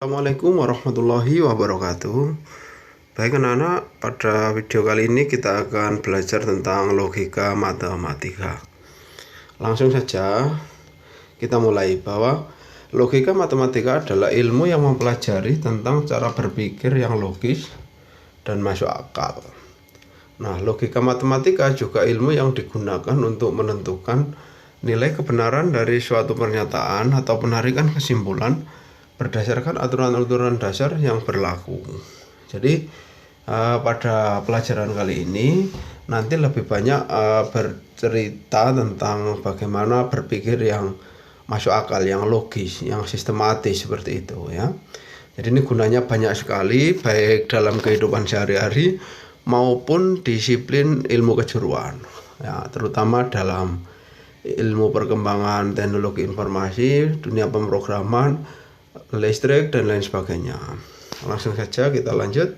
Assalamualaikum warahmatullahi wabarakatuh. Baik anak-anak, pada video kali ini kita akan belajar tentang logika matematika. Langsung saja kita mulai bahwa logika matematika adalah ilmu yang mempelajari tentang cara berpikir yang logis dan masuk akal. Nah, logika matematika juga ilmu yang digunakan untuk menentukan nilai kebenaran dari suatu pernyataan atau penarikan kesimpulan berdasarkan aturan-aturan dasar yang berlaku. Jadi pada pelajaran kali ini nanti lebih banyak bercerita tentang bagaimana berpikir yang masuk akal, yang logis, yang sistematis seperti itu ya. Jadi ini gunanya banyak sekali baik dalam kehidupan sehari-hari maupun disiplin ilmu kejuruan ya, terutama dalam ilmu perkembangan teknologi informasi, dunia pemrograman, listrik dan lain sebagainya. Langsung saja kita lanjut.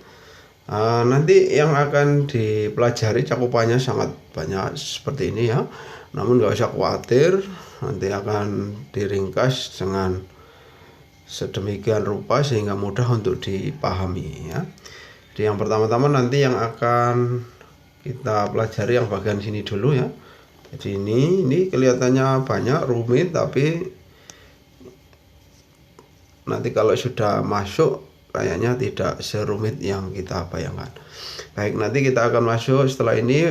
Nanti yang akan dipelajari cakupannya sangat banyak seperti ini ya, namun nggak usah khawatir, nanti akan diringkas dengan sedemikian rupa sehingga mudah untuk dipahami ya. Jadi yang pertama-tama nanti yang akan kita pelajari yang bagian sini dulu ya. Jadi ini kelihatannya banyak, rumit, tapi nanti kalau sudah masuk kayaknya tidak serumit yang kita bayangkan. Baik, nanti kita akan masuk setelah ini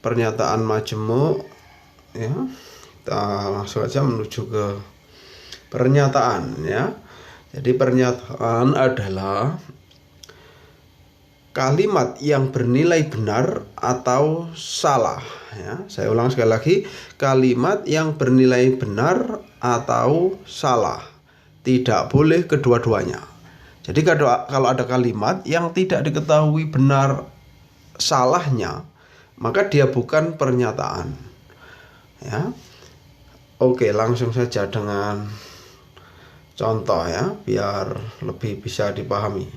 pernyataan majemuk ya. Kita langsung aja menuju ke pernyataan ya. Jadi pernyataan adalah kalimat yang bernilai benar atau salah ya. Saya ulang sekali lagi, kalimat yang bernilai benar atau salah. Tidak boleh kedua-duanya. Jadi kalau ada kalimat yang tidak diketahui benar salahnya, maka dia bukan pernyataan ya. Oke, langsung saja dengan contoh ya, biar lebih bisa dipahami.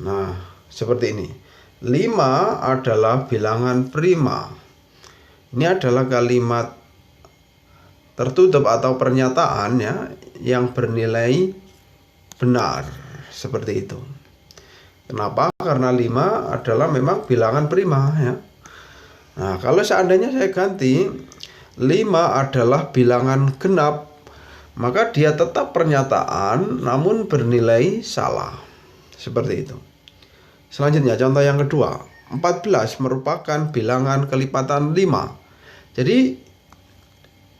Nah, seperti ini. 5 adalah bilangan prima. Ini adalah kalimat tertutup atau pernyataan ya, yang bernilai benar seperti itu. Kenapa? Karena 5 adalah memang bilangan prima ya. Nah, kalau seandainya saya ganti 5 adalah bilangan genap, maka dia tetap pernyataan namun bernilai salah. Seperti itu. Selanjutnya contoh yang kedua, 14 merupakan bilangan kelipatan 5. Jadi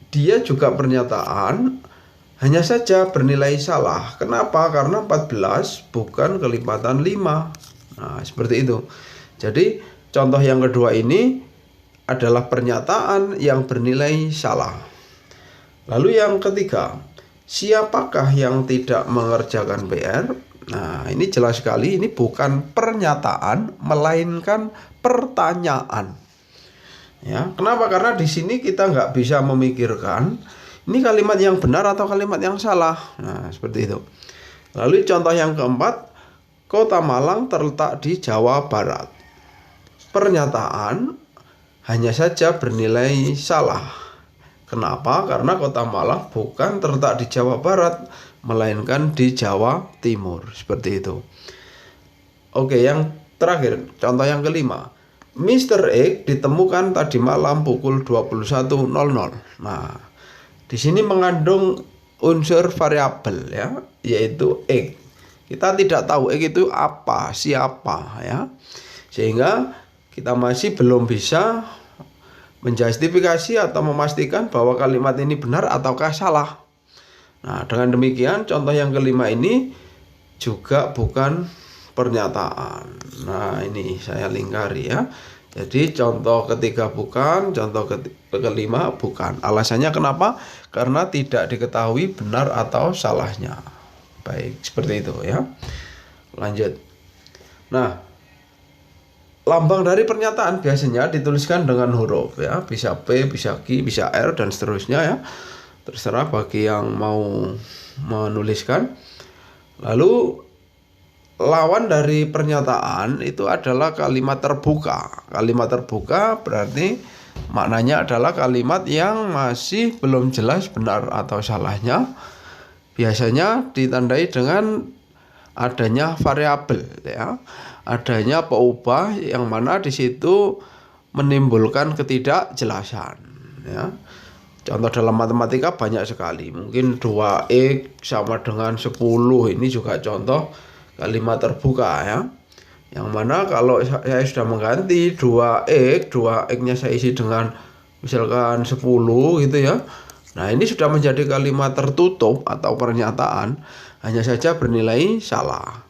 dia juga pernyataan, hanya saja bernilai salah. Kenapa? Karena 14 bukan kelipatan 5. Nah, seperti itu. Jadi contoh yang kedua ini adalah pernyataan yang bernilai salah. Lalu yang ketiga, siapakah yang tidak mengerjakan PR? Nah, ini jelas sekali, ini bukan pernyataan melainkan pertanyaan. Ya, kenapa? Karena di sini kita nggak bisa memikirkan ini kalimat yang benar atau kalimat yang salah. Nah, seperti itu. Lalu contoh yang keempat, Kota Malang terletak di Jawa Barat. Pernyataan hanya saja bernilai salah. Kenapa? Karena Kota Malang bukan terletak di Jawa Barat, melainkan di Jawa Timur. Seperti itu. Oke, yang terakhir, contoh yang kelima. Mr. X ditemukan tadi malam pukul 21.00. Nah, di sini mengandung unsur variabel ya, yaitu X. Kita tidak tahu X itu apa, siapa ya. Sehingga kita masih belum bisa menjustifikasi atau memastikan bahwa kalimat ini benar ataukah salah. Nah, dengan demikian contoh yang kelima ini juga bukan pernyataan. Nah, ini saya lingkari ya. Jadi contoh ketiga bukan, contoh kelima bukan. Alasannya kenapa? Karena tidak diketahui benar atau salahnya. Baik, seperti itu ya. Lanjut. Nah, lambang dari pernyataan biasanya dituliskan dengan huruf ya. Bisa P, bisa Q, bisa R dan seterusnya ya. Terserah bagi yang mau menuliskan. Lalu lawan dari pernyataan itu adalah kalimat terbuka. Kalimat terbuka berarti maknanya adalah kalimat yang masih belum jelas benar atau salahnya. biasanya ditandai dengan adanya variabel, ya, adanya peubah yang mana di situ menimbulkan ketidakjelasan, ya. Contoh dalam matematika banyak sekali, mungkin 2x sama dengan 10, ini juga contoh kalimat terbuka, ya, yang mana kalau saya sudah mengganti 2x-nya saya isi dengan misalkan 10 gitu, ya. Nah, ini sudah menjadi kalimat tertutup atau pernyataan, hanya saja bernilai salah.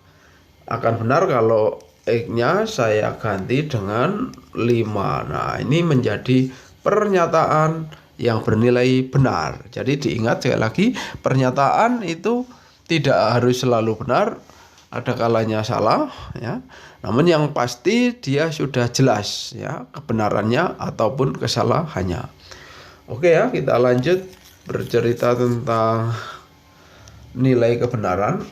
Akan benar kalau X-nya saya ganti dengan 5. Nah, ini menjadi pernyataan yang bernilai benar. Jadi diingat sekali lagi, pernyataan itu tidak harus selalu benar, ada kalanya salah, ya. Namun yang pasti dia sudah jelas, ya, kebenarannya ataupun kesalahannya. Oke, ya, kita lanjut bercerita tentang nilai kebenaran.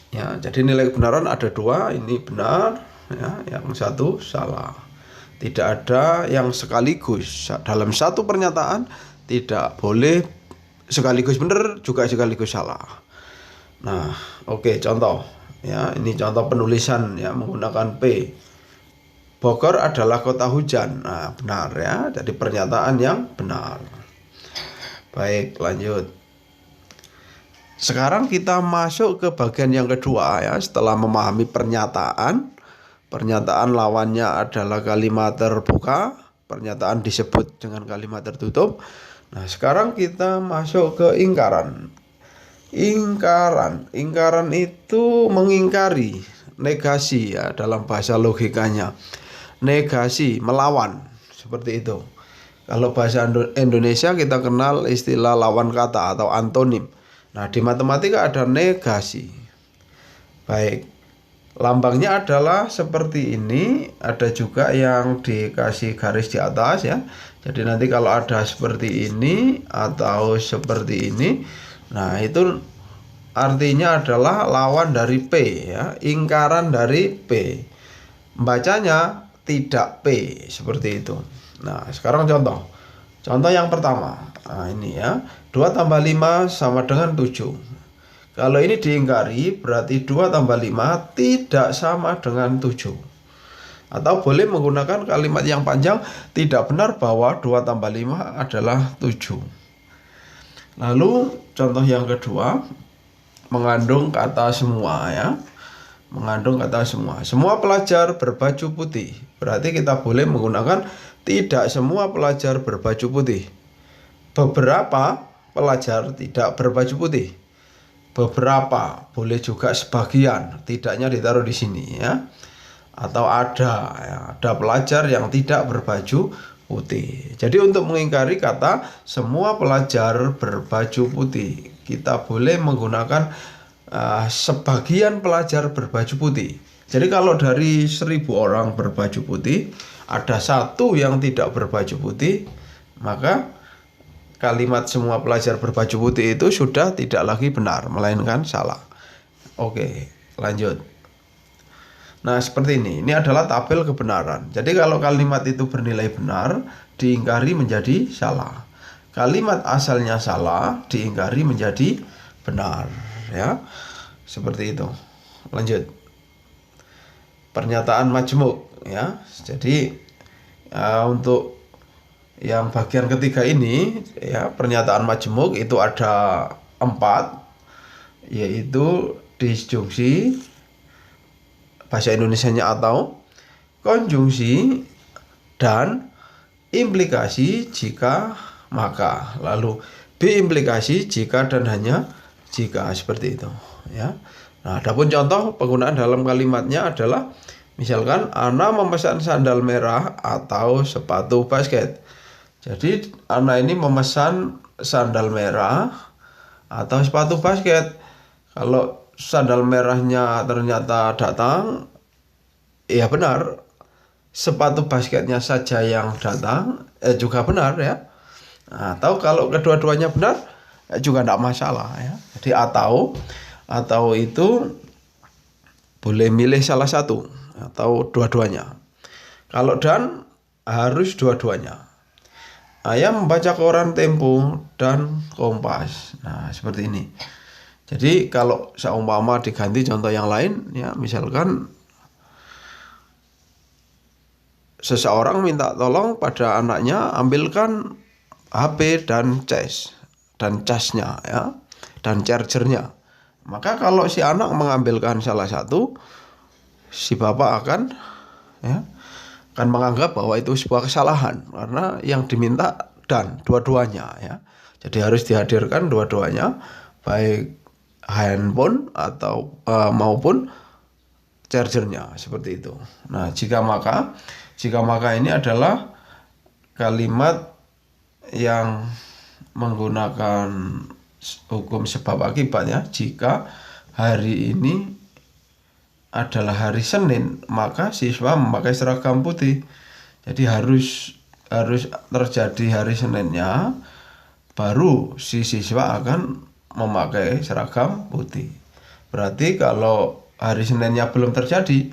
Ya, jadi nilai kebenaran ada 2, ini benar, ya, yang satu salah. Tidak ada yang sekaligus. Dalam satu pernyataan tidak boleh sekaligus benar juga sekaligus salah. Nah, oke, contoh, ya, ini contoh penulisan, ya, menggunakan P. Bogor adalah kota hujan. Nah, benar, ya. Jadi pernyataan yang benar. Baik, lanjut. Sekarang kita masuk ke bagian yang kedua, ya. Setelah memahami pernyataan lawannya adalah kalimat terbuka, pernyataan disebut dengan kalimat tertutup. Nah, sekarang kita masuk ke ingkaran. Ingkaran itu mengingkari, negasi, ya, dalam bahasa logikanya. Negasi, melawan, seperti itu. Kalau bahasa Indonesia kita kenal istilah lawan kata atau antonim. Nah, di matematika ada negasi. Baik, lambangnya adalah seperti ini. Ada juga yang dikasih garis di atas, ya. Jadi nanti kalau ada seperti ini atau seperti ini, nah itu artinya adalah lawan dari P, ya. Ingkaran dari P. Bacanya tidak P, seperti itu. Nah, sekarang contoh yang pertama. Nah, ini, ya, 2 tambah 5 sama dengan 7. Kalau ini diingkari berarti 2 tambah 5 tidak sama dengan 7. Atau boleh menggunakan kalimat yang panjang, tidak benar bahwa 2 tambah 5 adalah 7. Lalu contoh yang kedua, mengandung kata semua, ya. Mengandung kata semua. Semua pelajar berbaju putih. Berarti kita boleh menggunakan tidak semua pelajar berbaju putih. Beberapa pelajar tidak berbaju putih. Beberapa, boleh juga sebagian, tidaknya ditaruh di sini, ya. Atau ada, ya, ada pelajar yang tidak berbaju putih. Jadi untuk mengingkari kata semua pelajar berbaju putih, kita boleh menggunakan sebagian pelajar berbaju putih. Jadi kalau dari 1000 orang berbaju putih, ada 1 yang tidak berbaju putih, maka kalimat semua pelajar berbaju putih itu sudah tidak lagi benar, melainkan salah. Oke, lanjut. Nah, seperti ini. Ini adalah tabel kebenaran. Jadi kalau kalimat itu bernilai benar, diingkari menjadi salah. Kalimat asalnya salah, diingkari menjadi benar, ya. Seperti itu. Lanjut. Pernyataan majmuk, ya. Jadi untuk yang bagian ketiga ini, ya, pernyataan majmuk itu ada 4, yaitu disjungsi, bahasa Indonesianya atau, konjungsi, dan implikasi jika maka. Lalu B implikasi jika dan hanya jika, seperti itu, ya. Nah, adapun contoh penggunaan dalam kalimatnya adalah misalkan Ana memesan sandal merah atau sepatu basket. Jadi Ana ini memesan sandal merah atau sepatu basket. Kalau sandal merahnya ternyata datang, ya benar. Sepatu basketnya saja yang datang juga benar, ya. Atau kalau kedua-duanya benar juga tidak masalah, ya. Jadi atau itu boleh milih salah satu atau dua-duanya. Kalau dan harus dua-duanya. Ayah membaca koran Tempo dan Kompas. Nah, seperti ini. Jadi kalau seumpama diganti contoh yang lain, ya misalkan seseorang minta tolong pada anaknya ambilkan HP dan casnya ya, dan chargernya. Maka kalau si anak mengambilkan salah satu, si bapak akan menganggap bahwa itu sebuah kesalahan karena yang diminta dan dua-duanya ya. Jadi harus dihadirkan dua-duanya, baik handphone atau maupun chargernya, seperti itu. Nah, jika maka ini adalah kalimat yang menggunakan hukum sebab akibat ya. Jika hari ini adalah hari Senin, maka siswa memakai seragam putih. Jadi harus terjadi hari Seninnya, baru si siswa akan memakai seragam putih. Berarti kalau hari Seninnya belum terjadi,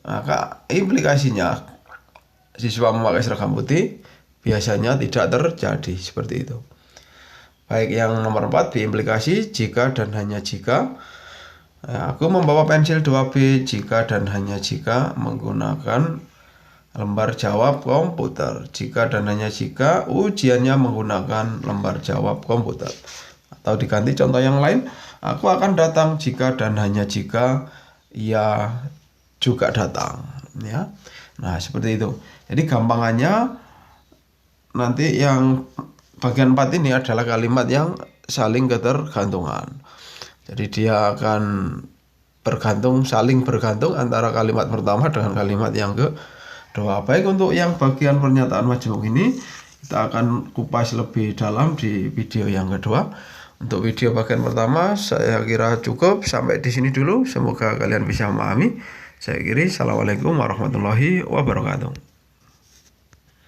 maka implikasinya siswa memakai seragam putih biasanya tidak terjadi, seperti itu. Baik, yang nomor 4, implikasi jika dan hanya jika. Aku membawa pensil 2B jika dan hanya jika menggunakan lembar jawab komputer. Jika dan hanya jika ujiannya menggunakan lembar jawab komputer. Atau diganti contoh yang lain, aku akan datang jika dan hanya jika ia juga datang ya. Nah, seperti itu. Jadi gampangannya nanti yang bagian 4 ini adalah kalimat yang saling ketergantungan. Jadi dia akan saling bergantung antara kalimat pertama dengan kalimat yang kedua. Baik, untuk yang bagian pernyataan majmuk ini kita akan kupas lebih dalam di video yang kedua. Untuk video bagian pertama saya kira cukup sampai di sini dulu. Semoga kalian bisa memahami. Saya kira assalamualaikum warahmatullahi wabarakatuh.